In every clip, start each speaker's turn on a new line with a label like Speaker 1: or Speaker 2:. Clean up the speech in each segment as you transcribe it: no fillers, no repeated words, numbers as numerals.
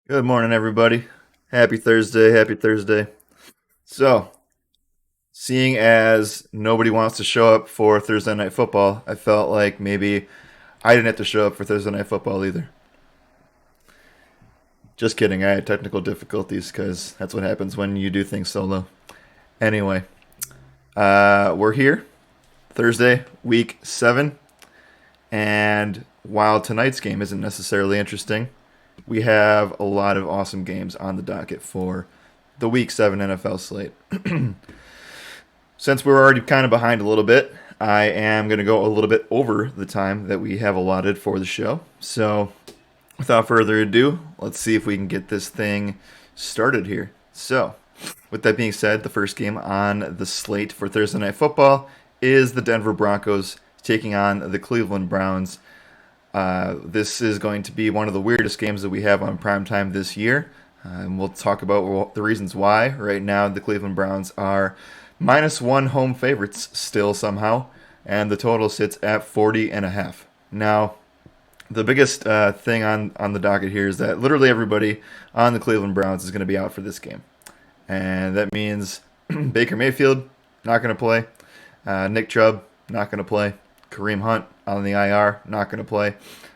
Speaker 1: Good morning, everybody. Happy Thursday. Happy Thursday. So, seeing as nobody wants to show up for Thursday Night Football, I felt like maybe I didn't have to show up for Thursday Night Football either. Just kidding. I had technical difficulties because that's what happens when you do things solo. Anyway, we're here. Thursday, week 7. And while tonight's game isn't necessarily interesting, we have a lot of awesome games on the docket for the week 7 NFL slate. Since we're already kind of behind a little bit, I am going to go a little bit over the time that we have allotted for the show. So, without further ado, let's see if we can get this thing started here. So, with that being said, the first game on the slate for Thursday Night Football is the Denver Broncos taking on the Cleveland Browns. This is going to be one of the weirdest games that we have on primetime this year. And we'll talk about the reasons why. Right now, the Cleveland Browns are -1 home favorites still somehow, and the total sits at 40.5. Now, the biggest thing on the docket here is that literally everybody on the Cleveland Browns is going to be out for this game. And that means Baker Mayfield, not going to play. Nick Chubb, not going to play. Kareem Hunt on the IR, not going to play.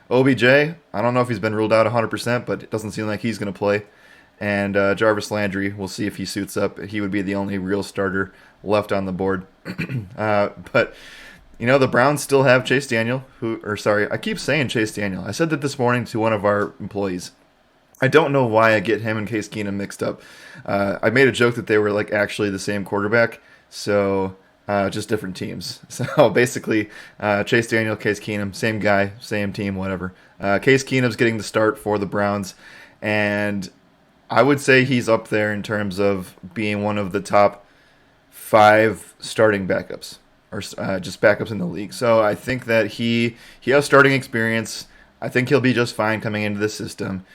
Speaker 1: OBJ, I don't know if he's been ruled out 100%, but it doesn't seem like he's going to play. And Jarvis Landry, we'll see if he suits up. He would be the only real starter left on the board. But the Browns still have Chase Daniel, I keep saying Chase Daniel. I said that this morning to one of our employees. I don't know why I get him and Case Keenum mixed up. I made a joke that they were like actually the same quarterback, so just different teams. So basically, Chase Daniel, Case Keenum, same guy, same team, whatever. Case Keenum's getting the start for the Browns, and I would say he's up there in terms of being one of the top 5 starting backups, or just backups in the league. So I think that he has starting experience. I think he'll be just fine coming into this system.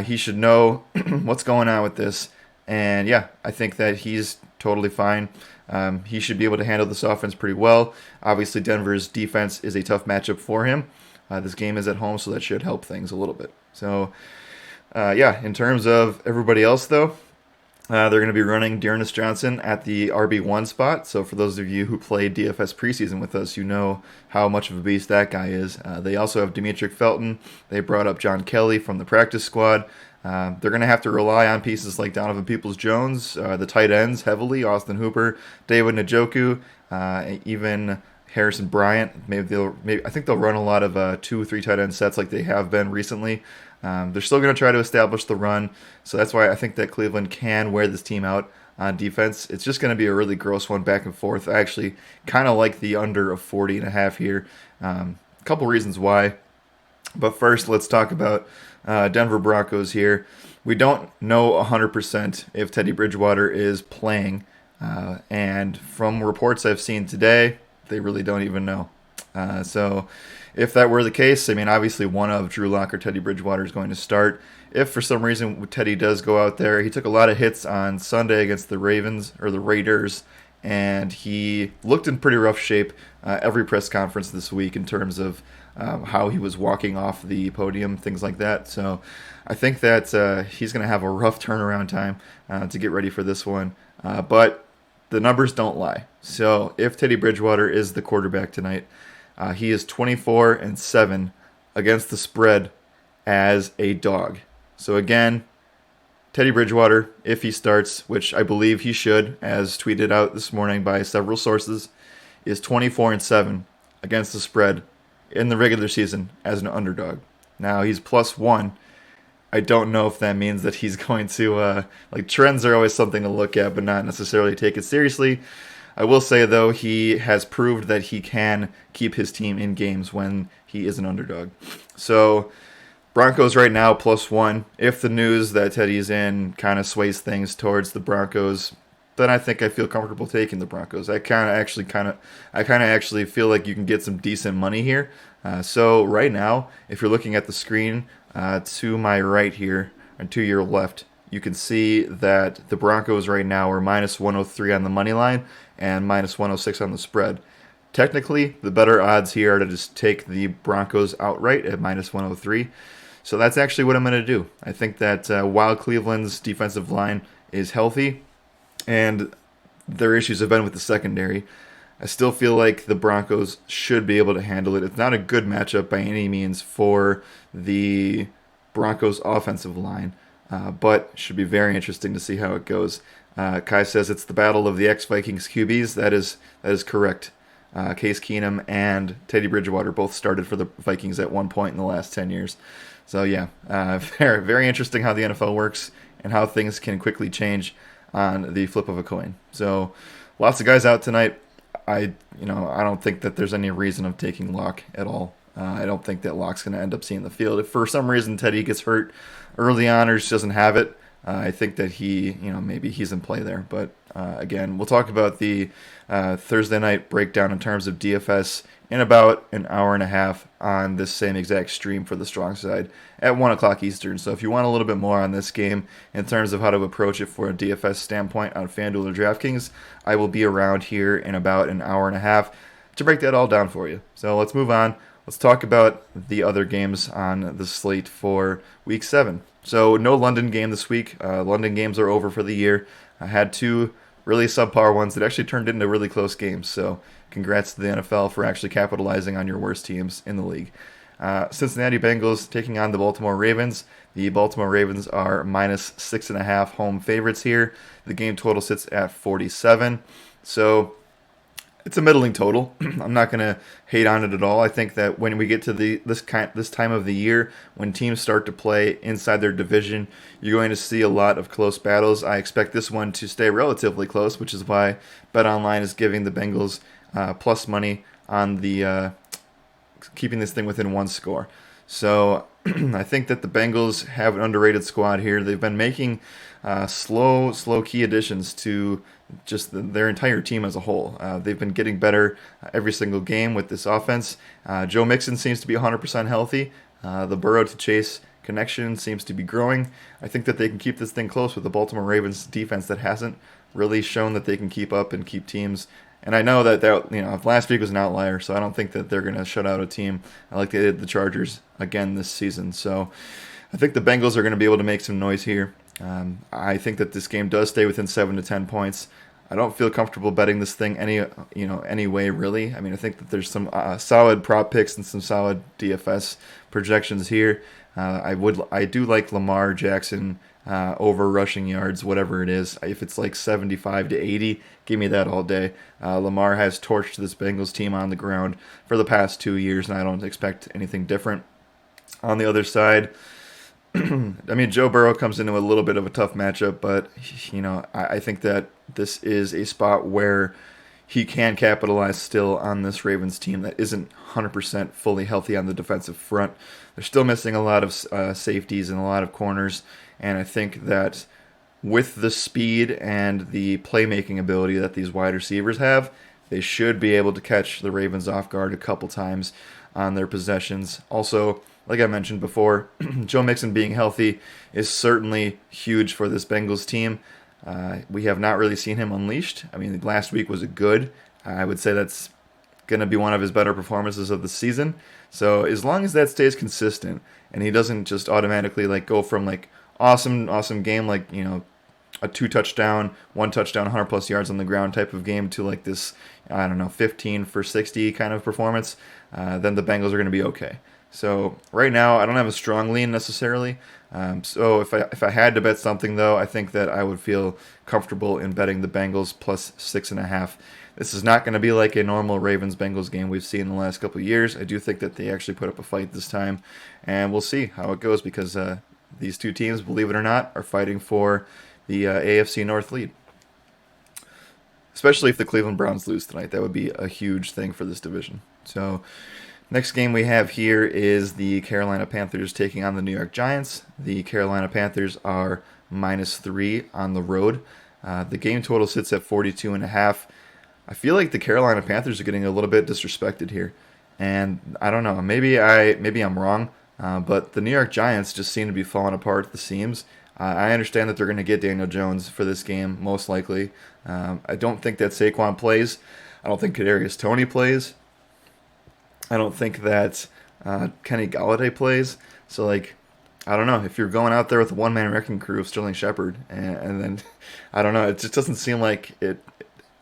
Speaker 1: He should know what's going on with this, and yeah, I think that he's totally fine. He should be able to handle this offense pretty well. Obviously, Denver's defense is a tough matchup for him. This game is at home, so that should help things a little bit. So, yeah, in terms of everybody else, though, they're going to be running Dearness Johnson at the RB1 spot. So for those of you who played DFS preseason with us, you know how much of a beast that guy is. They also have Demetric Felton. They brought up John Kelly from the practice squad. They're going to have to rely on pieces like Donovan Peoples-Jones, the tight ends heavily, Austin Hooper, David Njoku, even Harrison Bryant. I think they'll run a lot of 2-3 tight end sets like they have been recently. They're still going to try to establish the run, so that's why I think that Cleveland can wear this team out on defense. It's just going to be a really gross one back and forth. I actually kind of like the under of 40.5 here. A couple reasons why. But first, let's talk about Denver Broncos here. We don't know 100% if Teddy Bridgewater is playing, and from reports I've seen today, they really don't even know. So if that were the case, I mean, obviously one of Drew Lock or Teddy Bridgewater is going to start. If for some reason Teddy does go out there, he took a lot of hits on Sunday against the Ravens or the Raiders, and he looked in pretty rough shape every press conference this week in terms of how he was walking off the podium, things like that. So I think that he's going to have a rough turnaround time to get ready for this one. But the numbers don't lie. So if Teddy Bridgewater is the quarterback tonight, he is 24-7 against the spread as a dog. So again, Teddy Bridgewater, if he starts, which I believe he should, as tweeted out this morning by several sources, is 24-7 against the spread in the regular season as an underdog. Now he's +1. I don't know if that means that he's going to trends are always something to look at, but not necessarily take it seriously. I will say, though, he has proved that he can keep his team in games when he is an underdog. So, Broncos right now +1. If the news that Teddy's in kind of sways things towards the Broncos, then I think I feel comfortable taking the Broncos. I kind of actually feel like you can get some decent money here. So right now, if you're looking at the screen to my right here and to your left, you can see that the Broncos right now are -103 on the money line and -106 on the spread. Technically, the better odds here are to just take the Broncos outright at -103. So that's actually what I'm going to do. I think that while Cleveland's defensive line is healthy and their issues have been with the secondary, I still feel like the Broncos should be able to handle it. It's not a good matchup by any means for the Broncos offensive line, but should be very interesting to see how it goes. Kai says it's the battle of the ex-Vikings QBs. That is correct. Case Keenum and Teddy Bridgewater both started for the Vikings at one point in the last 10 years. So yeah, very, very interesting how the NFL works and how things can quickly change on the flip of a coin. So lots of guys out tonight. I don't think that there's any reason of taking Locke at all. I don't think that Locke's going to end up seeing the field. If for some reason Teddy gets hurt early on or just doesn't have it, I think that maybe he's in play there. But again, we'll talk about the Thursday night breakdown in terms of DFS in about an hour and a half on this same exact stream for the strong side at 1 o'clock Eastern. So if you want a little bit more on this game in terms of how to approach it for a DFS standpoint on FanDuel or DraftKings, I will be around here in about an hour and a half to break that all down for you. So let's move on. Let's talk about the other games on the slate for Week 7. So no London game this week. London games are over for the year. I had two really subpar ones that actually turned into really close games. So congrats to the NFL for actually capitalizing on your worst teams in the league. Cincinnati Bengals taking on the Baltimore Ravens. The Baltimore Ravens are minus 6.5 home favorites here. The game total sits at 47. So it's a middling total. I'm not going to hate on it at all. I think that when we get to this time of the year, when teams start to play inside their division, you're going to see a lot of close battles. I expect this one to stay relatively close, which is why BetOnline is giving the Bengals plus money on the keeping this thing within one score. So I think that the Bengals have an underrated squad here. They've been making slow key additions to just their entire team as a whole. They've been getting better every single game with this offense. Joe Mixon seems to be 100% healthy. The Burrow to Chase connection seems to be growing. I think that they can keep this thing close with the Baltimore Ravens defense that hasn't really shown that they can keep up and keep teams. And I know that last week was an outlier, so I don't think that they're going to shut out a team like they did the Chargers again this season. So I think the Bengals are going to be able to make some noise here. I think that this game does stay within 7 to 10 points. I don't feel comfortable betting this thing any way really. I mean, I think that there's some solid prop picks and some solid DFS projections here. I do like Lamar Jackson over rushing yards, whatever it is. If it's like 75 to 80, give me that all day. Lamar has torched this Bengals team on the ground for the past 2 years, and I don't expect anything different. On the other side, I mean, Joe Burrow comes into a little bit of a tough matchup, but I think that this is a spot where he can capitalize still on this Ravens team that isn't 100% fully healthy on the defensive front. They're still missing a lot of safeties and a lot of corners, and I think that with the speed and the playmaking ability that these wide receivers have, they should be able to catch the Ravens off guard a couple times on their possessions. Also, like I mentioned before, Joe Mixon being healthy is certainly huge for this Bengals team. We have not really seen him unleashed. I mean, last week was good. I would say that's going to be one of his better performances of the season. So as long as that stays consistent and he doesn't just automatically go from awesome game a 2 touchdown, 1 touchdown, 100 plus yards on the ground type of game to this 15 for 60 kind of performance, then the Bengals are going to be okay. So right now, I don't have a strong lean necessarily. So if I had to bet something, though, I think that I would feel comfortable in betting the Bengals plus 6.5. This is not going to be like a normal Ravens-Bengals game we've seen in the last couple of years. I do think that they actually put up a fight this time, and we'll see how it goes because these two teams, believe it or not, are fighting for the AFC North lead. Especially if the Cleveland Browns lose tonight. That would be a huge thing for this division. So next game we have here is the Carolina Panthers taking on the New York Giants. The Carolina Panthers are -3 on the road. The game total sits at 42.5. I feel like the Carolina Panthers are getting a little bit disrespected here. And I don't know, maybe I'm wrong, but the New York Giants just seem to be falling apart at the seams. I understand that they're going to get Daniel Jones for this game, most likely. I don't think that Saquon plays. I don't think Kadarius Toney plays. I don't think that Kenny Golladay plays. So, I don't know if you're going out there with a one-man wrecking crew of Sterling Shepard, and then I don't know. It just doesn't seem like it.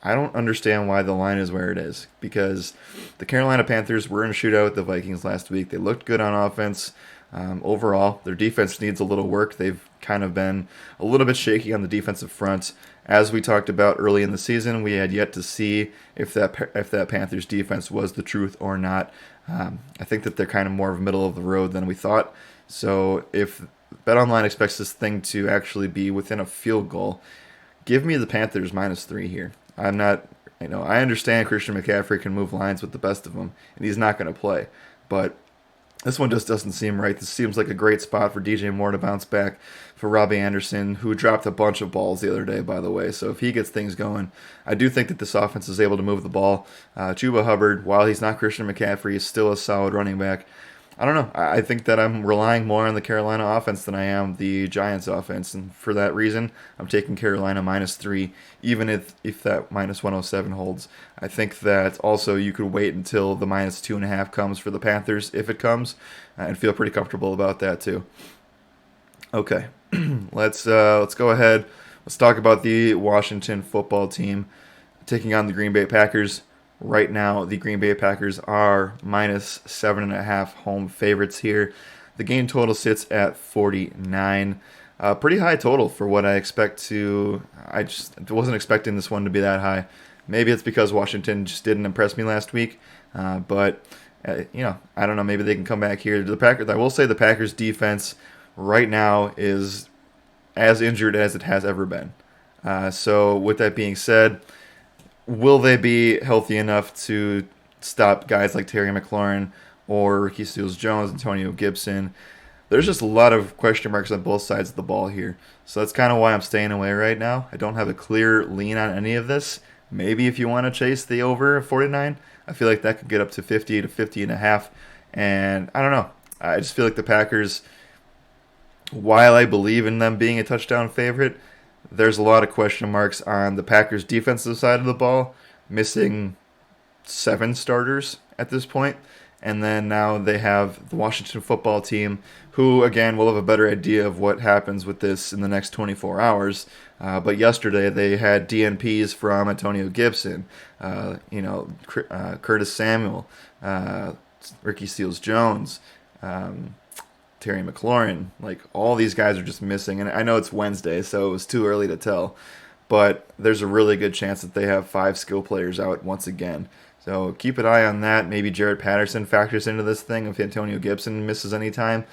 Speaker 1: I don't understand why the line is where it is because the Carolina Panthers were in a shootout with the Vikings last week. They looked good on offense. Overall, their defense needs a little work. They've kind of been a little bit shaky on the defensive front. As we talked about early in the season, we had yet to see if that Panthers defense was the truth or not. I think that they're kind of more of middle of the road than we thought. So if BetOnline expects this thing to actually be within a field goal, give me the Panthers -3 here. I'm not, I understand Christian McCaffrey can move lines with the best of them, and he's not going to play. But this one just doesn't seem right. This seems like a great spot for DJ Moore to bounce back, for Robbie Anderson, who dropped a bunch of balls the other day, by the way. So if he gets things going, I do think that this offense is able to move the ball. Chuba Hubbard, while he's not Christian McCaffrey, is still a solid running back. I don't know. I think that I'm relying more on the Carolina offense than I am the Giants offense, and for that reason, I'm taking Carolina -3, even if that -107 holds. I think that also you could wait until the -2.5 comes for the Panthers, if it comes, and feel pretty comfortable about that too. Okay, let's go ahead. Let's talk about the Washington football team taking on the Green Bay Packers. Right now, the Green Bay Packers are -7.5 home favorites here. The game total sits at 49. Pretty high total for what I expect to. I just wasn't expecting this one to be that high. Maybe it's because Washington just didn't impress me last week. But I don't know. Maybe they can come back here. The Packers. I will say the Packers defense right now is as injured as it has ever been. So with that being said, will they be healthy enough to stop guys like Terry McLaurin or Ricky Seals-Jones, Antonio Gibson? There's just a lot of question marks on both sides of the ball here. So that's kind of why I'm staying away right now. I don't have a clear lean on any of this. Maybe if you want to chase the over 49, I feel like that could get up to 50 to 50.5. And I don't know. I just feel like the Packers, while I believe in them being a touchdown favorite, there's a lot of question marks on the Packers' defensive side of the ball, missing 7 starters at this point. And then now they have the Washington football team, who, again, will have a better idea of what happens with this in the next 24 hours. But yesterday they had DNPs from Antonio Gibson, Curtis Samuel, Ricky Seals-Jones, Terry McLaurin. Like, all these guys are just missing. And I know it's Wednesday, so it was too early to tell. But there's a really good chance that they have 5 skill players out once again. So keep an eye on that. Maybe Jared Patterson factors into this thing if Antonio Gibson misses any time.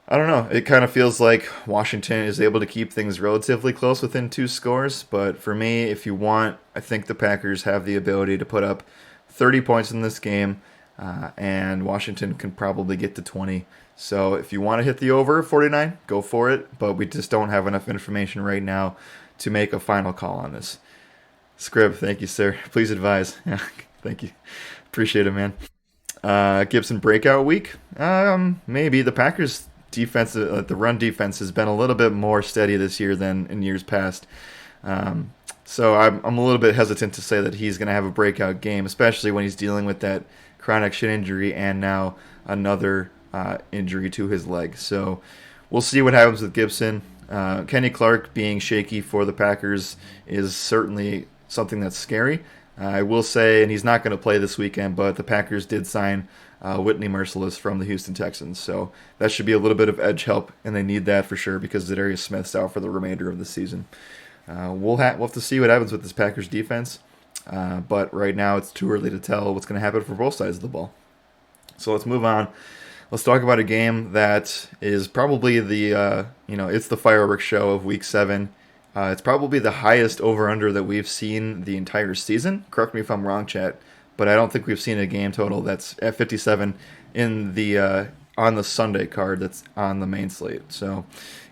Speaker 1: I don't know. It kind of feels like Washington is able to keep things relatively close within 2 scores. But for me, if you want, I think the Packers have the ability to put up 30 points in this game. And Washington can probably get to 20. So if you want to hit the over 49, go for it. But we just don't have enough information right now to make a final call on this. Scrib, thank you, sir. Please advise. Yeah, thank you. Appreciate it, man. Gibson breakout week? Maybe. The Packers defense, the run defense has been a little bit more steady this year than in years past. So I'm a little bit hesitant to say that he's going to have a breakout game, especially when he's dealing with that chronic shin injury and now another injury to his leg. So we'll see what happens with Gibson. Kenny Clark being shaky for the Packers is certainly something that's scary. I will say, and he's not going to play this weekend, but the Packers did sign Whitney Mercilus from the Houston Texans. So that should be a little bit of edge help, and they need that for sure because Zadarius Smith's out for the remainder of the season. We'll have to see what happens with this Packers defense, but right now it's too early to tell what's going to happen for both sides of the ball. So let's move on. Let's talk about a game that is probably it's the fireworks show of Week 7. It's probably the highest over-under that we've seen the entire season. Correct me if I'm wrong, chat, but I don't think we've seen a game total that's at 57 in the on the Sunday card that's on the main slate. So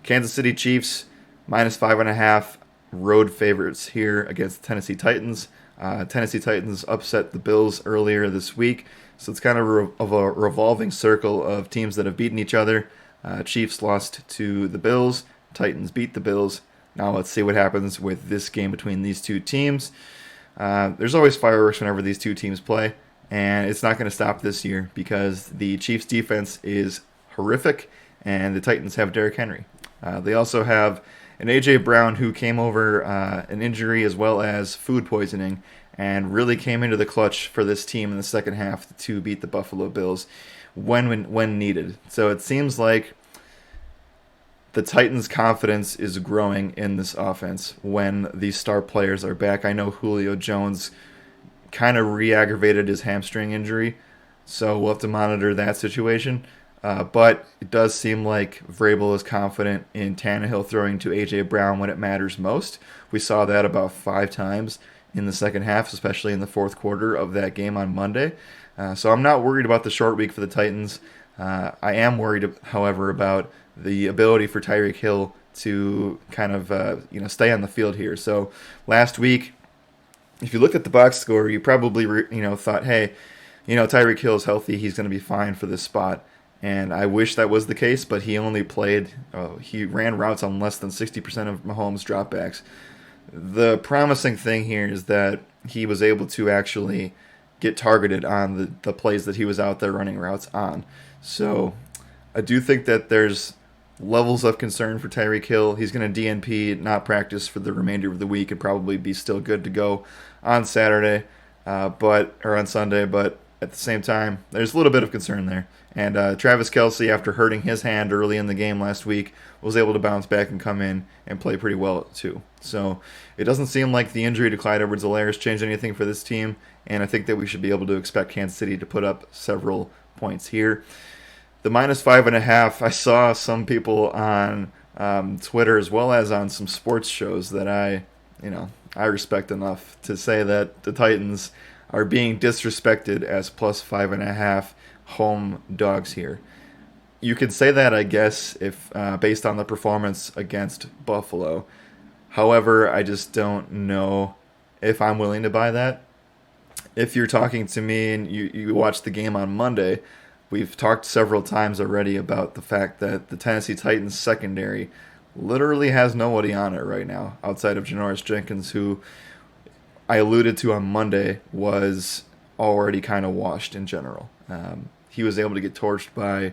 Speaker 1: Kansas City Chiefs -5.5 road favorites here against Tennessee Titans. Tennessee Titans upset the Bills earlier this week, so it's kind of a revolving circle of teams that have beaten each other. Chiefs lost to the Bills. Titans beat the Bills. Now let's see what happens with this game between these two teams. There's always fireworks whenever these two teams play, and it's not going to stop this year because the Chiefs' defense is horrific, and the Titans have Derrick Henry. They also have an A.J. Brown who came over an injury as well as food poisoning and really came into the clutch for this team in the second half to beat the Buffalo Bills when needed. So it seems like the Titans' confidence is growing in this offense when these star players are back. I know Julio Jones kind of re-aggravated his hamstring injury, so we'll have to monitor that situation. But it does seem like Vrabel is confident in Tannehill throwing to A.J. Brown when it matters most. We saw that about 5 times in the second half, especially in the fourth quarter of that game on Monday. So I'm not worried about the short week for the Titans. I am worried, however, about the ability for Tyrek Hill to kind of stay on the field here. So last week, if you look at the box score, you probably thought, hey, Tyrek Hill is healthy, he's going to be fine for this spot. And I wish that was the case, but he only he ran routes on less than 60% of Mahomes' dropbacks. The promising thing here is that he was able to actually get targeted on the plays that he was out there running routes on. So I do think that there's levels of concern for Tyreek Hill. He's going to DNP, not practice for the remainder of the week, and probably be still good to go on Saturday, or on Sunday. But at the same time, there's a little bit of concern there. And Travis Kelce, after hurting his hand early in the game last week, was able to bounce back and come in and play pretty well too. So it doesn't seem like the injury to Clyde Edwards-Helaire has changed anything for this team, and I think that we should be able to expect Kansas City to put up several points here. The -5.5, I saw some people on Twitter as well as on some sports shows that I respect enough to say that the Titans are being disrespected as +5.5 home dogs here. You could say that, I guess, if based on the performance against Buffalo. However, I just don't know if I'm willing to buy that. If you're talking to me and you watched the game on Monday, we've talked several times already about the fact that the Tennessee Titans secondary literally has nobody on it right now outside of Janoris Jenkins, who I alluded to on Monday was already kind of washed in general. He was able to get torched by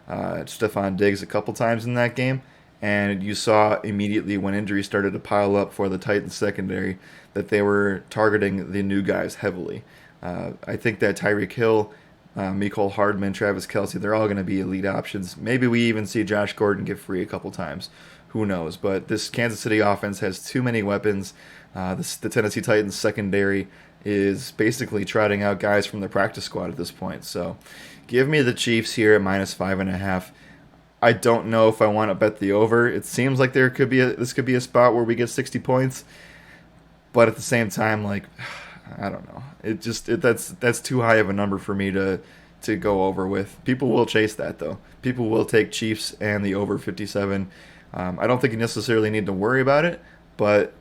Speaker 1: Stephon Diggs a couple times in that game, and you saw immediately when injuries started to pile up for the Titans secondary that they were targeting the new guys heavily. I think that Tyreek Hill, Mecole Hardman, Travis Kelce, they're all going to be elite options. Maybe we even see Josh Gordon get free a couple times. Who knows? But this Kansas City offense has too many weapons. The Tennessee Titans secondary is basically trotting out guys from the practice squad at this point. So give me the Chiefs here at -5.5. I don't know if I want to bet the over. It seems like this could be a spot where we get 60 points. But at the same time, I don't know. That's too high of a number for me to go over with. People will chase that, though. People will take Chiefs and the over 57. I don't think you necessarily need to worry about it, but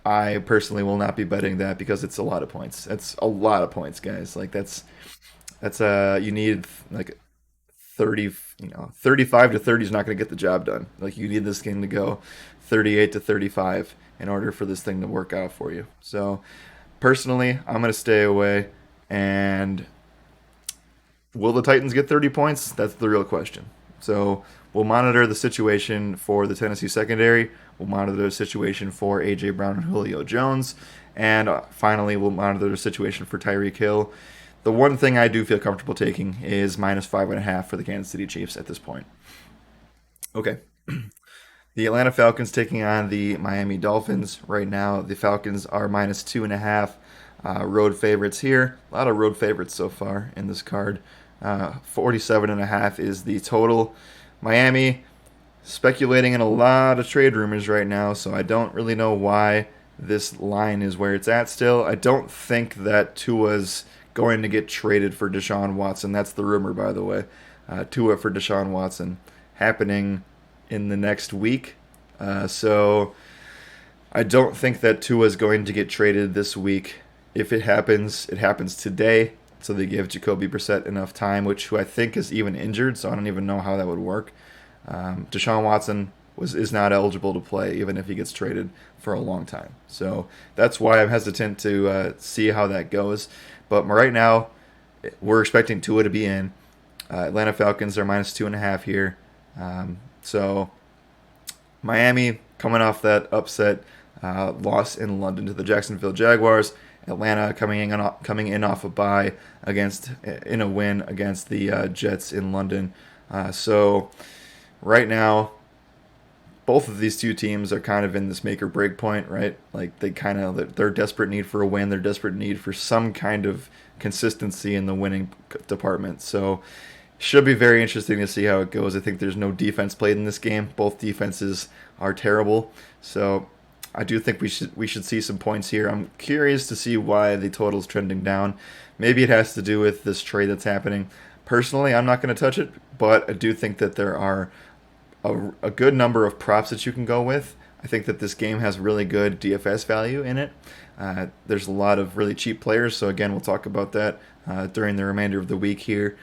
Speaker 1: I personally will not be betting that because it's a lot of points. That's a lot of points, guys. You need 30, 35 to 30 is not going to get the job done. You need this game to go 38 to 35 in order for this thing to work out for you. So personally, I'm going to stay away. And will the Titans get 30 points? That's the real question. So we'll monitor the situation for the Tennessee secondary. We'll monitor the situation for A.J. Brown and Julio Jones. And finally, we'll monitor the situation for Tyreek Hill. The one thing I do feel comfortable taking is -5.5 for the Kansas City Chiefs at this point. Okay. The Atlanta Falcons taking on the Miami Dolphins. Right now, the Falcons are -2.5 road favorites here. A lot of road favorites so far in this card. 47.5 is the total. Miami speculating in a lot of trade rumors right now, so I don't really know why this line is where it's at still. I don't think that Tua's going to get traded for Deshaun Watson. That's the rumor, by the way. Tua for Deshaun Watson happening in the next week. So I don't think that Tua's going to get traded this week. If it happens today. So they give Jacoby Brissett enough time, who I think is even injured, so I don't even know how that would work. Deshaun Watson is not eligible to play, even if he gets traded for a long time. So that's why I'm hesitant to see how that goes. But right now, we're expecting Tua to be in. Atlanta Falcons are -2.5 here. So Miami coming off that upset loss in London to the Jacksonville Jaguars. Atlanta coming in off a bye in a win against the Jets in London. So right now, both of these two teams are kind of in this make or break point, right? Like they're desperate need for a win. They're desperate need for some kind of consistency in the winning department. So should be very interesting to see how it goes. I think there's no defense played in this game. Both defenses are terrible. So I do think we should see some points here. I'm curious to see why the total's trending down. Maybe it has to do with this trade that's happening. Personally, I'm not going to touch it, but I do think that there are a good number of props that you can go with. I think that this game has really good DFS value in it. There's a lot of really cheap players, so again, we'll talk about that during the remainder of the week here.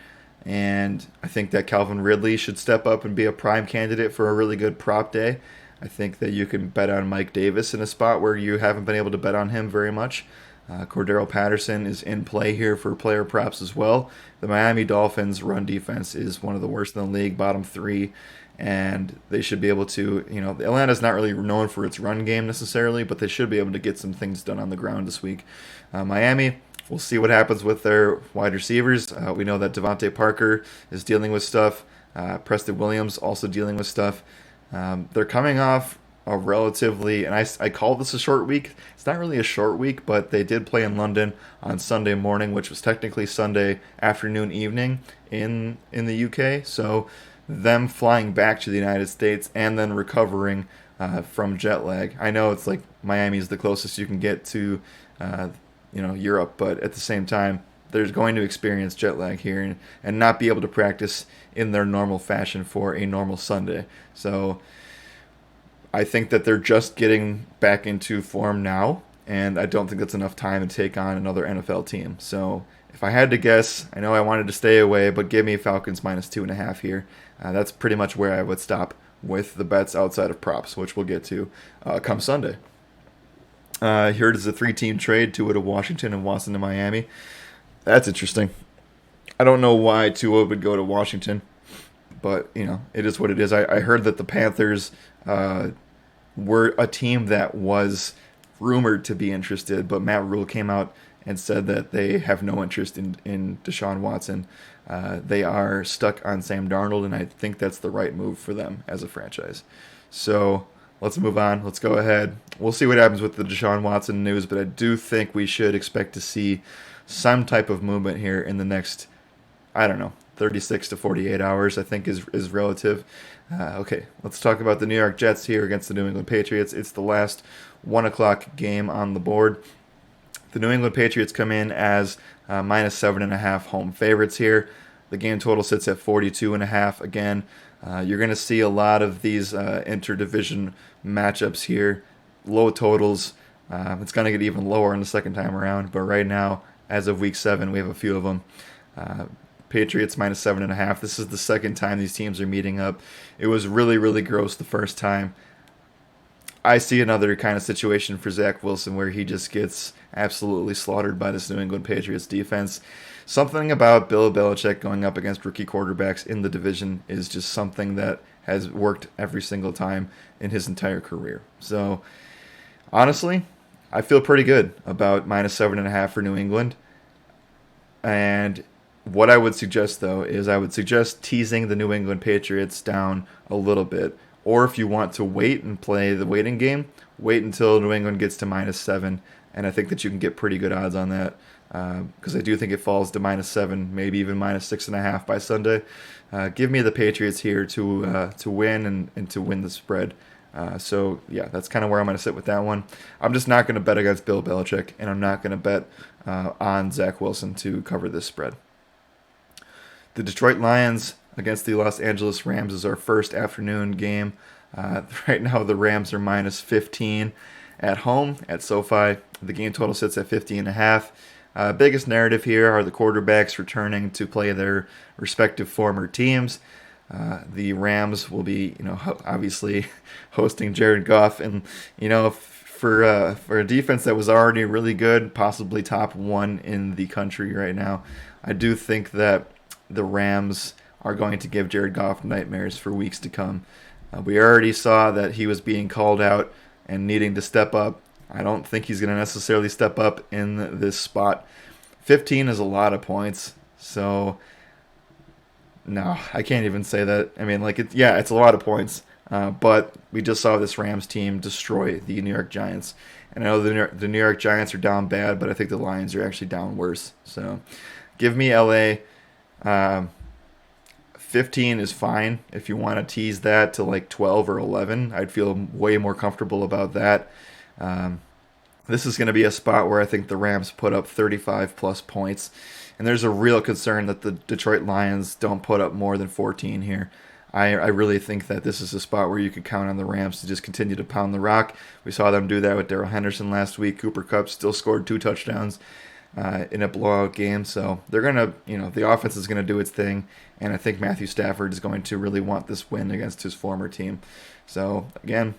Speaker 1: And I think that Calvin Ridley should step up and be a prime candidate for a really good prop day. I think that you can bet on Mike Davis in a spot where you haven't been able to bet on him very much. Cordero Patterson is in play here for player props as well. The Miami Dolphins' run defense is one of the worst in the league, bottom three, and they should be able to, Atlanta's not really known for its run game necessarily, but they should be able to get some things done on the ground this week. Miami, we'll see what happens with their wide receivers. We know that Devontae Parker is dealing with stuff. Preston Williams also dealing with stuff. They're coming off a relatively, and I call this a short week. It's not really a short week, but they did play in London on Sunday morning, which was technically Sunday afternoon, evening in the UK. So them flying back to the United States and then recovering from jet lag. I know it's like Miami is the closest you can get to Europe, but at the same time, they're going to experience jet lag here and not be able to practice in their normal fashion for a normal Sunday. So I think that they're just getting back into form now, and I don't think that's enough time to take on another NFL team. So if I had to guess, I know I wanted to stay away, but give me Falcons -2.5 here. That's pretty much where I would stop with the bets outside of props, which we'll get to come Sunday. Here it is a 3-team trade, Tua to Washington and Watson to Miami. That's interesting. I don't know why Tua would go to Washington, but it is what it is. I heard that the Panthers were a team that was rumored to be interested, but Matt Rule came out and said that they have no interest in Deshaun Watson. They are stuck on Sam Darnold, and I think that's the right move for them as a franchise. So let's move on. Let's go ahead. We'll see what happens with the Deshaun Watson news, but I do think we should expect to see some type of movement here in the next, 36 to 48 hours, I think is relative. Okay, let's talk about the New York Jets here against the New England Patriots. It's the last 1 o'clock game on the board. The New England Patriots come in as -7.5 home favorites here. The game total sits at 42.5. Again, you're going to see a lot of these interdivision matchups here. Low totals. It's going to get even lower in the second time around, but right now, as of week 7, we have a few of them. Patriots -7.5. This is the second time these teams are meeting up. It was really, really gross the first time. I see another kind of situation for Zach Wilson where he just gets absolutely slaughtered by this New England Patriots defense. Something about Bill Belichick going up against rookie quarterbacks in the division is just something that has worked every single time in his entire career. So, honestly, I feel pretty good about -7.5 for New England. And what I would suggest, though, is I would suggest teasing the New England Patriots down a little bit. Or if you want to wait and play the waiting game, wait until New England gets to -7. And I think that you can get pretty good odds on that. Because I do think it falls to -7, maybe even -6.5 by Sunday. Give me the Patriots here to win and to win the spread. So, yeah, that's kind of where I'm going to sit with that one. I'm just not going to bet against Bill Belichick, and I'm not going to bet on Zach Wilson to cover this spread. The Detroit Lions against the Los Angeles Rams is our first afternoon game. Right now, the Rams are -15 at home at SoFi. The game total sits at 50.5. Biggest narrative here are the quarterbacks returning to play their respective former teams. The Rams will be, obviously hosting Jared Goff, and for a defense that was already really good, possibly top 1 in the country right now, I do think that the Rams are going to give Jared Goff nightmares for weeks to come. We already saw that he was being called out and needing to step up. I don't think he's going to necessarily step up in this spot. 15 is a lot of points, so no, I can't even say that. I mean, it's a lot of points, but we just saw this Rams team destroy the New York Giants. And I know the New York Giants are down bad, but I think the Lions are actually down worse. So give me LA. 15 is fine. If you want to tease that to like 12 or 11, I'd feel way more comfortable about that. This is going to be a spot where I think the Rams put up 35 plus points. And there's a real concern that the Detroit Lions don't put up more than 14 here. I really think that this is a spot where you could count on the Rams to just continue to pound the rock. We saw them do that with Darrell Henderson last week. Cooper Kupp still scored 2 touchdowns in a blowout game. So they're going to, the offense is going to do its thing. And I think Matthew Stafford is going to really want this win against his former team. So again,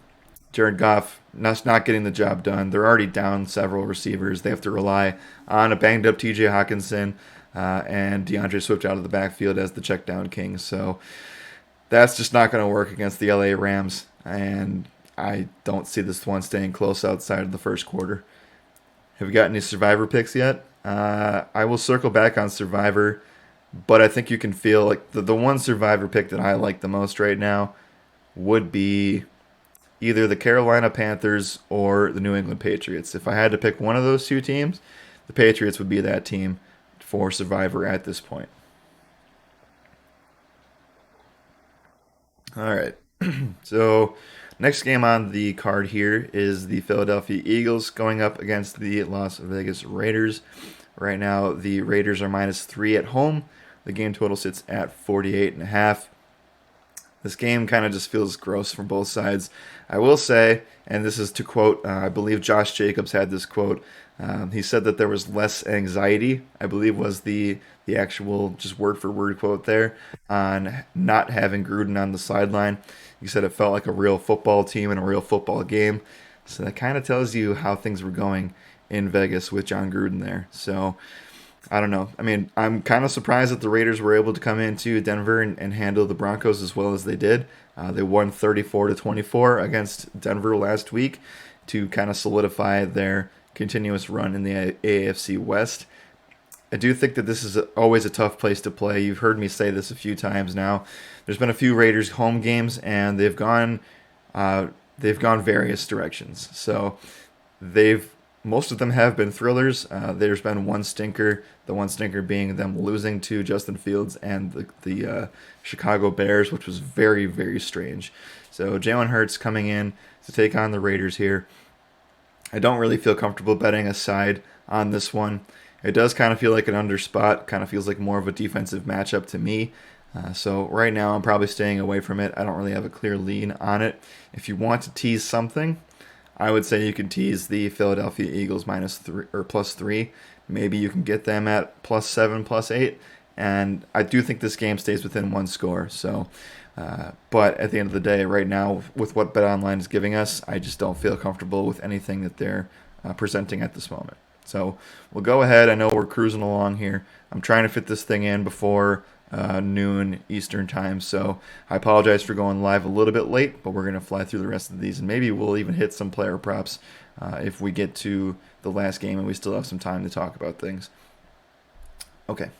Speaker 1: Jared Goff not getting the job done. They're already down several receivers. They have to rely on a banged-up T.J. Hawkinson and DeAndre Swift out of the backfield as the check-down king. So that's just not going to work against the LA Rams, and I don't see this one staying close outside of the first quarter. Have you got any Survivor picks yet? I will circle back on Survivor, but I think you can feel like the one Survivor pick that I like the most right now would be either the Carolina Panthers or the New England Patriots. If I had to pick one of those two teams, the Patriots would be that team for Survivor at this point. All right. So next game on the card here is the Philadelphia Eagles going up against the Las Vegas Raiders. Right now, the Raiders are -3 at home. The game total sits at 48.5. This game kind of just feels gross from both sides. I will say, and this is to quote, I believe Josh Jacobs had this quote. He said that there was less anxiety, I believe was the actual just word-for-word quote there, on not having Gruden on the sideline. He said it felt like a real football team and a real football game. So that kind of tells you how things were going in Vegas with John Gruden there. So I don't know. I mean, I'm kind of surprised that the Raiders were able to come into Denver and handle the Broncos as well as they did. They won 34-24 against Denver last week to kind of solidify their continuous run in the AFC West. I do think that this is always a tough place to play. You've heard me say this a few times now. There's been a few Raiders home games, and they've gone various directions. So most of them have been thrillers. There's been one stinker, the one stinker being them losing to Justin Fields and the Chicago Bears, which was very, very strange. So Jalen Hurts coming in to take on the Raiders here. I don't really feel comfortable betting a side on this one. It does kind of feel like an under spot, kind of feels like more of a defensive matchup to me. So right now I'm probably staying away from it. I don't really have a clear lean on it. If you want to tease something, I would say you can tease the Philadelphia Eagles -3 or +3. Maybe you can get them at +7, +8. And I do think this game stays within one score. So, but at the end of the day, right now, with what BetOnline is giving us, I just don't feel comfortable with anything that they're presenting at this moment. So we'll go ahead. I know we're cruising along here. I'm trying to fit this thing in before noon Eastern time. So I apologize for going live a little bit late, but we're going to fly through the rest of these. And maybe we'll even hit some player props if we get to the last game and we still have some time to talk about things. Okay.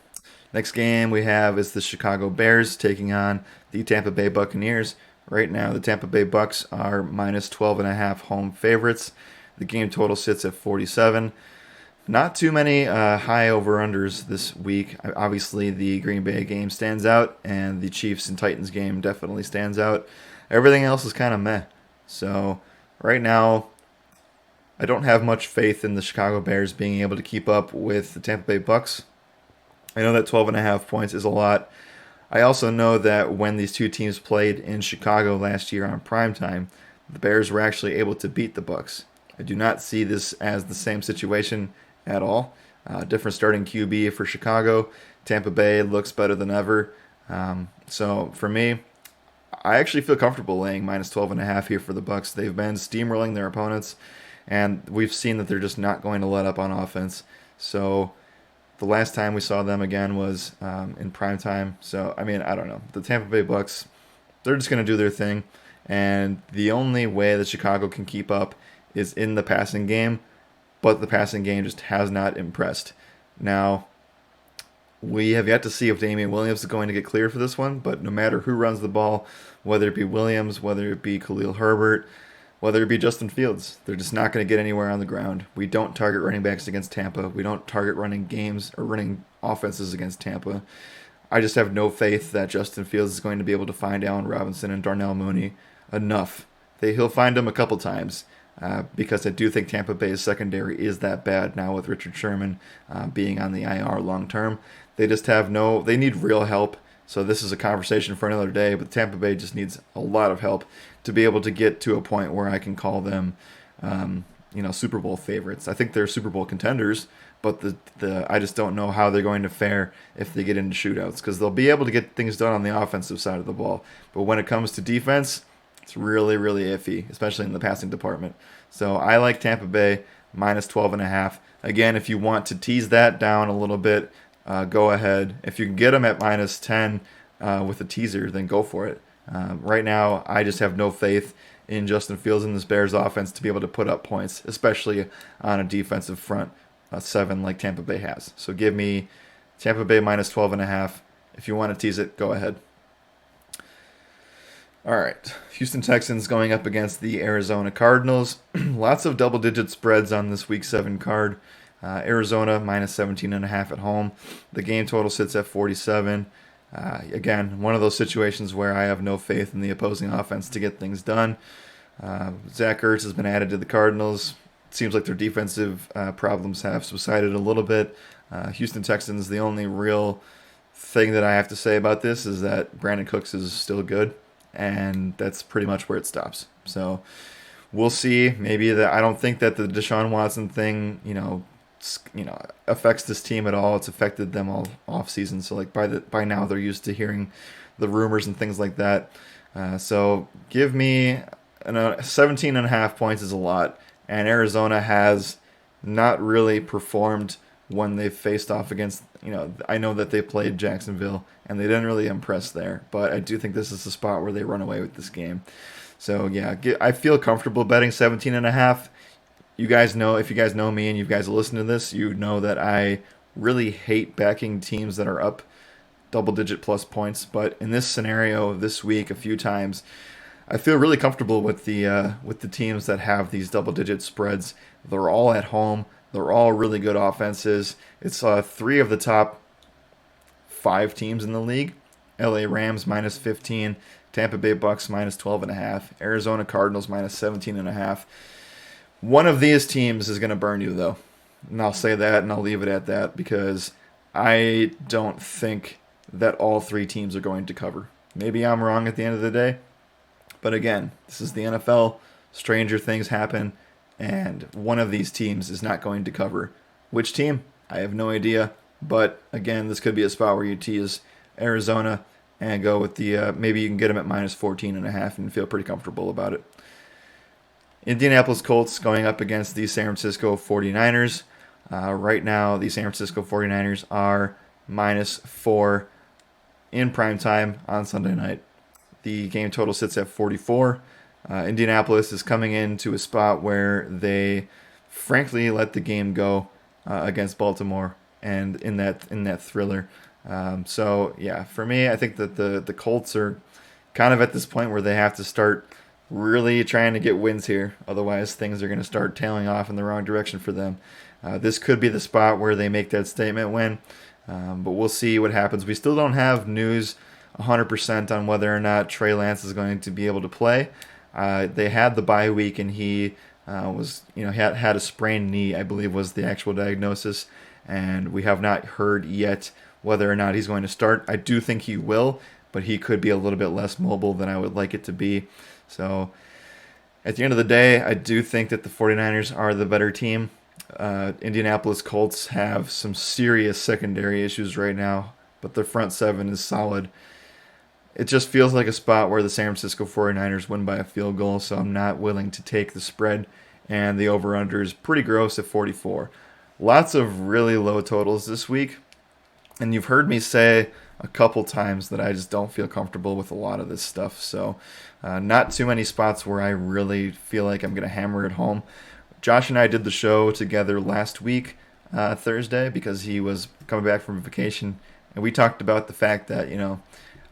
Speaker 1: Next game we have is the Chicago Bears taking on the Tampa Bay Buccaneers. Right now, the Tampa Bay Bucs are -12.5 home favorites. The game total sits at 47. Not too many high over-unders this week. Obviously, the Green Bay game stands out, and the Chiefs and Titans game definitely stands out. Everything else is kind of meh. So right now, I don't have much faith in the Chicago Bears being able to keep up with the Tampa Bay Bucs. I know that 12.5 points is a lot. I also know that when these two teams played in Chicago last year on primetime, the Bears were actually able to beat the Bucs. I do not see this as the same situation at all. Different starting QB for Chicago. Tampa Bay looks better than ever. So for me, I actually feel comfortable laying -12.5 here for the Bucs. They've been steamrolling their opponents, and we've seen that they're just not going to let up on offense. So The last time we saw them again was in prime time. So, I mean, I don't know. The Tampa Bay Bucks, they're just going to do their thing. And the only way that Chicago can keep up is in the passing game. But the passing game just has not impressed. Now, we have yet to see if Damian Williams is going to get cleared for this one. But no matter who runs the ball, whether it be Williams, whether it be Khalil Herbert, whether it be Justin Fields, they're just not going to get anywhere on the ground. We don't target running backs against Tampa. We don't target running games or running offenses against Tampa. I just have no faith that Justin Fields is going to be able to find Allen Robinson and Darnell Mooney enough. He'll find them a couple times because I do think Tampa Bay's secondary is that bad now with Richard Sherman being on the IR long term. They just have they need real help. So this is a conversation for another day, but Tampa Bay just needs a lot of help to be able to get to a point where I can call them, Super Bowl favorites. I think they're Super Bowl contenders, but I just don't know how they're going to fare if they get into shootouts, because they'll be able to get things done on the offensive side of the ball. But when it comes to defense, it's really, really iffy, especially in the passing department. So I like Tampa Bay minus 12.5. Again, if you want to tease that down a little bit, go ahead. If you can get them at minus 10 with a teaser, then go for it. Right now, I just have no faith in Justin Fields and this Bears offense to be able to put up points, especially on a defensive front 7 like Tampa Bay has. So give me Tampa Bay minus 12.5. If you want to tease it, go ahead. All right, Houston Texans going up against the Arizona Cardinals. Lots of double-digit spreads on this Week 7 card. Arizona minus 17.5 at home. The game total sits at 47. Again, one of those situations where I have no faith in the opposing offense to get things done. Zach Ertz has been added to the Cardinals. It seems like their defensive problems have subsided a little bit. Houston Texans, the only real thing that I have to say about this is that Brandon Cooks is still good, and that's pretty much where it stops. So we'll see. I don't think that the Deshaun Watson thing, affects this team at all. It's affected them all off season. So like by now they're used to hearing the rumors and things like that. So give me 17.5 points is a lot. And Arizona has not really performed when they've faced off against, I know that they played Jacksonville and they didn't really impress there, but I do think this is the spot where they run away with this game. So yeah, I feel comfortable betting 17.5. You guys know, if you guys know me and you guys listen to this, you know that I really hate backing teams that are up double-digit plus points. But in this scenario this week, a few times, I feel really comfortable with the teams that have these double-digit spreads. They're all at home. They're all really good offenses. It's 3 of the top 5 teams in the league. LA Rams minus 15, Tampa Bay Bucks minus 12.5, Arizona Cardinals minus 17.5. One of these teams is going to burn you, though. And I'll say that, and I'll leave it at that, because I don't think that all 3 teams are going to cover. Maybe I'm wrong at the end of the day. But again, this is the NFL. Stranger things happen, and one of these teams is not going to cover. Which team? I have no idea. But again, this could be a spot where you tease Arizona and go with the, maybe you can get them at minus 14.5 and feel pretty comfortable about it. Indianapolis Colts going up against the San Francisco 49ers. Right now, the San Francisco 49ers are minus 4 in prime time on Sunday night. The game total sits at 44. Indianapolis is coming into a spot where they frankly let the game go against Baltimore and in that thriller. So yeah, for me, I think that the Colts are kind of at this point where they have to start really trying to get wins here. Otherwise, things are going to start tailing off in the wrong direction for them. This could be the spot where they make that statement win, but we'll see what happens. We still don't have news 100% on whether or not Trey Lance is going to be able to play. They had the bye week, and he had a sprained knee, I believe was the actual diagnosis, and we have not heard yet whether or not he's going to start. I do think he will, but he could be a little bit less mobile than I would like it to be. So at the end of the day, I do think that the 49ers are the better team. Indianapolis Colts have some serious secondary issues right now, but their front 7 is solid. It just feels like a spot where the San Francisco 49ers win by a field goal, so I'm not willing to take the spread, and the over-under is pretty gross at 44. lots of really low totals this week. And you've heard me say a couple times that I just don't feel comfortable with a lot of this stuff. So, not too many spots where I really feel like I'm going to hammer it home. Josh and I did the show together last week, Thursday, because he was coming back from vacation. And we talked about the fact that,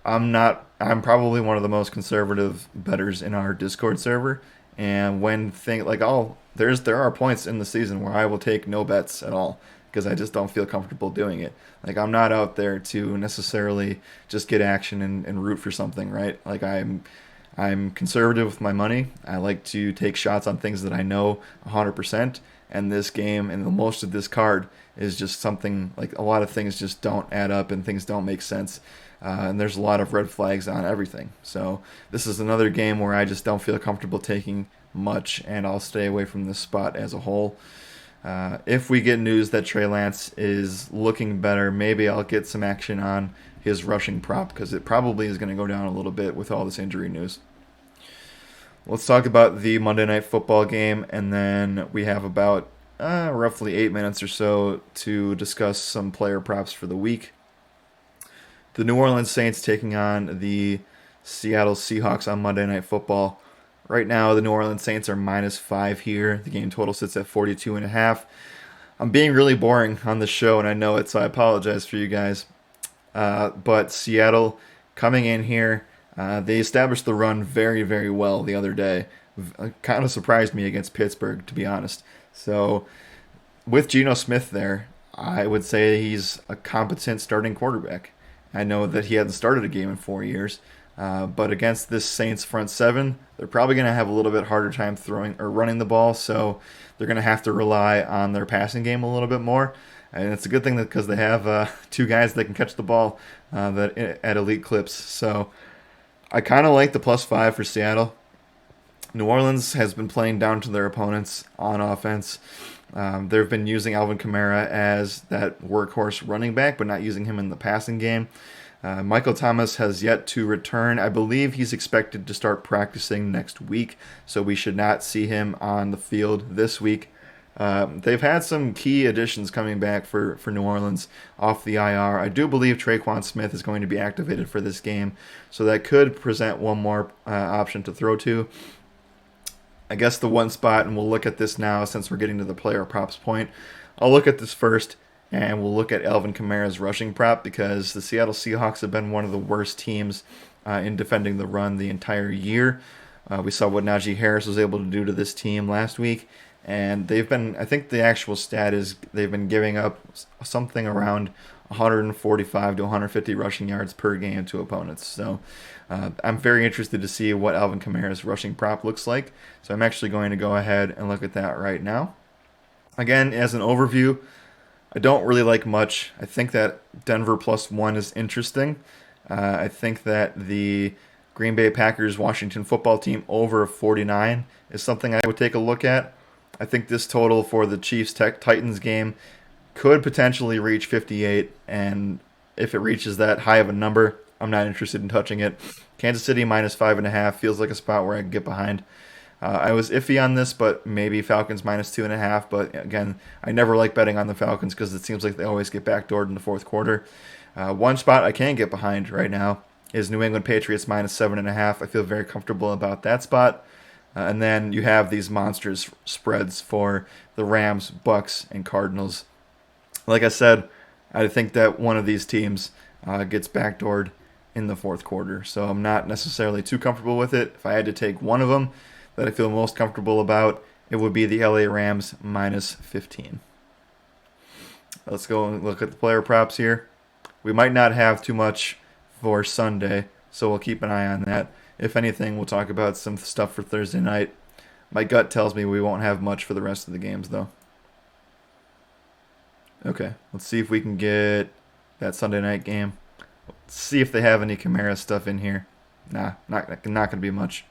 Speaker 1: I'm probably one of the most conservative bettors in our Discord server. And there are points in the season where I will take no bets at all because I just don't feel comfortable doing it. Like, I'm not out there to necessarily just get action and root for something, right? Like, I'm conservative with my money. I like to take shots on things that I know 100%. And this game and most of this card is just something like a lot of things just don't add up and things don't make sense. And there's a lot of red flags on everything. So this is another game where I just don't feel comfortable taking much, and I'll stay away from this spot as a whole. If we get news that Trey Lance is looking better, maybe I'll get some action on his rushing prop because it probably is going to go down a little bit with all this injury news. Let's talk about the Monday Night Football game, and then we have about roughly 8 minutes or so to discuss some player props for the week. The New Orleans Saints taking on the Seattle Seahawks on Monday Night Football. Right now, the New Orleans Saints are -5 here. The game total sits at 42.5. I'm being really boring on this show, and I know it, so I apologize for you guys. But Seattle coming in here, they established the run very, very well the other day. Kind of surprised me against Pittsburgh, to be honest. So with Geno Smith there, I would say he's a competent starting quarterback. I know that he hasn't started a game in 4 years, but against this Saints front seven, they're probably going to have a little bit harder time throwing or running the ball, so they're going to have to rely on their passing game a little bit more. And it's a good thing because they have two guys that can catch the ball at elite clips. So I kind of like the +5 for Seattle. New Orleans has been playing down to their opponents on offense. They've been using Alvin Kamara as that workhorse running back, but not using him in the passing game. Michael Thomas has yet to return. I believe he's expected to start practicing next week, so we should not see him on the field this week. They've had some key additions coming back for New Orleans off the IR. I do believe Traquan Smith is going to be activated for this game, so that could present one more option to throw to. I guess the one spot, and we'll look at this now since we're getting to the player props point. I'll look at this first, and we'll look at Alvin Kamara's rushing prop because the Seattle Seahawks have been one of the worst teams in defending the run the entire year. We saw what Najee Harris was able to do to this team last week, and they've been, I think the actual stat is they've been giving up something around 145 to 150 rushing yards per game to opponents. So I'm very interested to see what Alvin Kamara's rushing prop looks like. So I'm actually going to go ahead and look at that right now. Again, as an overview, I don't really like much. I think that Denver +1 is interesting. I think that the Green Bay Packers Washington football team over 49 is something I would take a look at. I think this total for the Chiefs Titans game could potentially reach 58, and if it reaches that high of a number, I'm not interested in touching it. Kansas City -5.5 feels like a spot where I can get behind. I was iffy on this, but maybe Falcons -2.5. But again, I never like betting on the Falcons because it seems like they always get backdoored in the fourth quarter. One spot I can get behind right now is New England Patriots -7.5. I feel very comfortable about that spot. And then you have these monstrous spreads for the Rams, Bucks, and Cardinals. Like I said, I think that one of these teams gets backdoored in the fourth quarter. So I'm not necessarily too comfortable with it. If I had to take one of them that I feel most comfortable about, it would be the LA Rams -15. Let's go and look at the player props here. We might not have too much for Sunday, so we'll keep an eye on that. If anything, we'll talk about some stuff for Thursday night. My gut tells me we won't have much for the rest of the games, though. Okay, let's see if we can get that Sunday night game. Let's see if they have any Kamara stuff in here. Nah, not going to be much.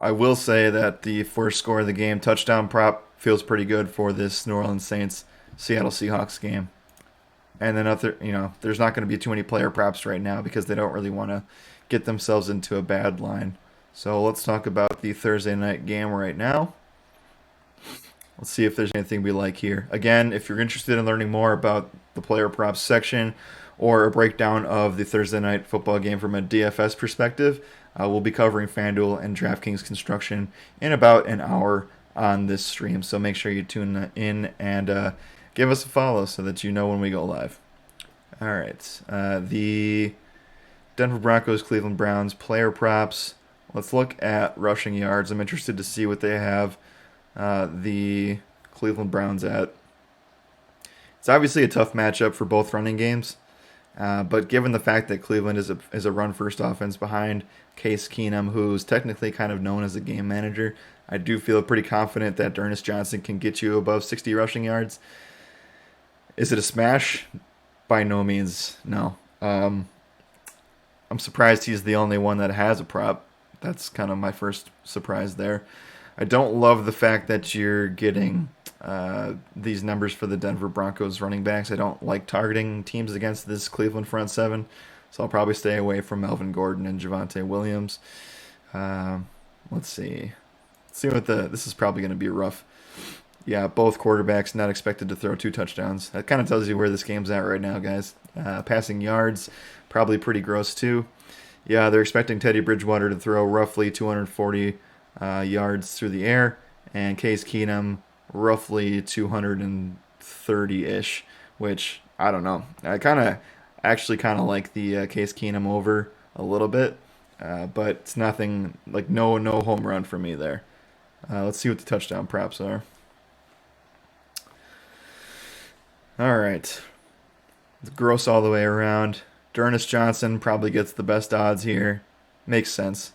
Speaker 1: I will say that the first score of the game, touchdown prop, feels pretty good for this New Orleans Saints Seattle Seahawks game. And then there's not going to be too many player props right now because they don't really want to get themselves into a bad line. So let's talk about the Thursday night game right now. Let's see if there's anything we like here. Again, if you're interested in learning more about the player props section or a breakdown of the Thursday night football game from a DFS perspective, we'll be covering FanDuel and DraftKings construction in about an hour on this stream. So make sure you tune in and give us a follow so that you know when we go live. All right. The Denver Broncos, Cleveland Browns player props. Let's look at rushing yards. I'm interested to see what they have the Cleveland Browns at. It's obviously a tough matchup for both running games, but given the fact that Cleveland is a run-first offense behind Case Keenum, who's technically kind of known as a game manager, I do feel pretty confident that Ernest Johnson can get you above 60 rushing yards. Is it a smash? By no means, no. I'm surprised he's the only one that has a prop. That's kind of my first surprise there. I don't love the fact that you're getting these numbers for the Denver Broncos running backs. I don't like targeting teams against this Cleveland front seven, so I'll probably stay away from Melvin Gordon and Javonte Williams. Let's see. This is probably going to be rough. Yeah, both quarterbacks not expected to throw 2 touchdowns. That kind of tells you where this game's at right now, guys. Passing yards, probably pretty gross too. Yeah, they're expecting Teddy Bridgewater to throw roughly 240 yards through the air, and Case Keenum roughly 230-ish, which, I don't know. I actually kind of like the Case Keenum over a little bit, but it's nothing, like no home run for me there. Let's see what the touchdown props are. All right. It's gross all the way around. Ernest Johnson probably gets the best odds here. Makes sense.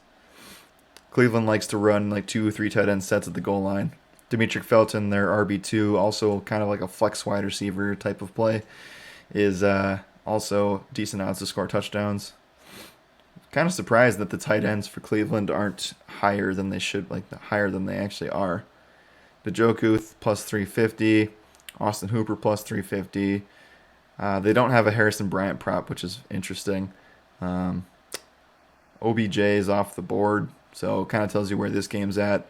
Speaker 1: Cleveland likes to run like 2 or 3 tight end sets at the goal line. Demetric Felton, their RB2, also kind of like a flex wide receiver type of play, is also decent odds to score touchdowns. Kind of surprised that the tight ends for Cleveland aren't higher than they should, like higher than they actually are. Njoku plus 350. Austin Hooper plus 350. They don't have a Harrison Bryant prop, which is interesting. OBJ is off the board, so kind of tells you where this game's at.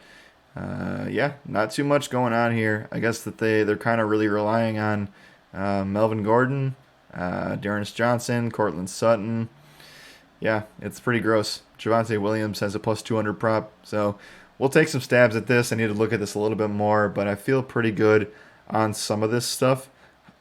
Speaker 1: Yeah, not too much going on here. I guess that they're kind of really relying on Melvin Gordon, D'Ernest Johnson, Cortland Sutton. Yeah, it's pretty gross. Javonte Williams has a plus 200 prop, so we'll take some stabs at this. I need to look at this a little bit more, but I feel pretty good on some of this stuff.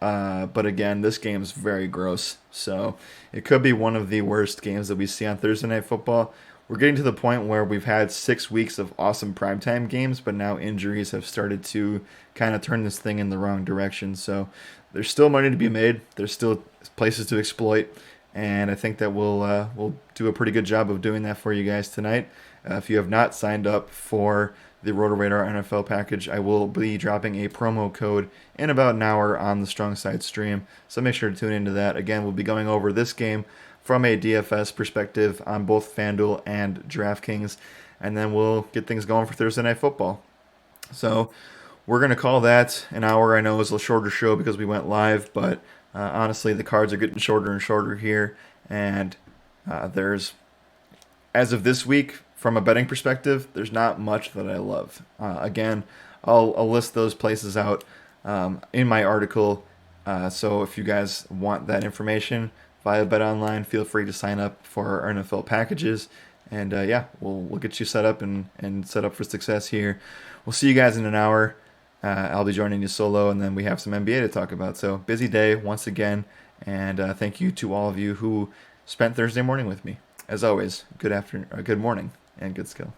Speaker 1: But again, this game is very gross, so it could be one of the worst games that we see on Thursday Night Football. We're getting to the point where we've had 6 weeks of awesome primetime games, but now injuries have started to kind of turn this thing in the wrong direction. So there's still money to be made. There's still places to exploit, and I think that we'll do a pretty good job of doing that for you guys tonight. If you have not signed up for the RotoRadar NFL package, I will be dropping a promo code in about an hour on the Strong Side stream, so make sure to tune into that. Again, we'll be going over this game from a DFS perspective on both FanDuel and DraftKings, and then we'll get things going for Thursday Night Football. So we're going to call that an hour. I know it was a shorter show because we went live, but honestly, the cards are getting shorter and shorter here, and there's, as of this week, from a betting perspective, there's not much that I love. Again, I'll list those places out in my article. So if you guys want that information via BetOnline, feel free to sign up for our NFL packages. And yeah, we'll get you set up and set up for success here. We'll see you guys in an hour. I'll be joining you solo, and then we have some NBA to talk about. So busy day once again, and thank you to all of you who spent Thursday morning with me. As always, good morning and good skill.